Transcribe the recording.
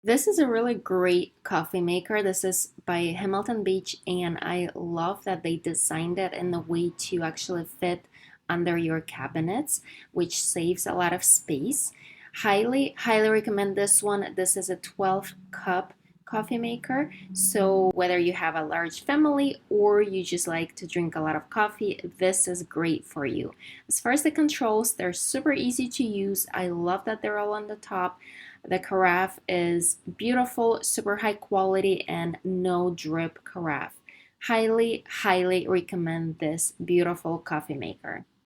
This is a really great coffee maker. This is by Hamilton Beach, and I love that they designed it in a way to actually fit under your cabinets, which saves a lot of space. Highly recommend this one. This is a 12 cup coffee maker. So whether you have a large family or you just like to drink a lot of coffee, this is great for you. As far as the controls, they're super easy to use. I love that they're all on the top. The carafe is beautiful, super high quality, and no drip carafe. Highly recommend this beautiful coffee maker.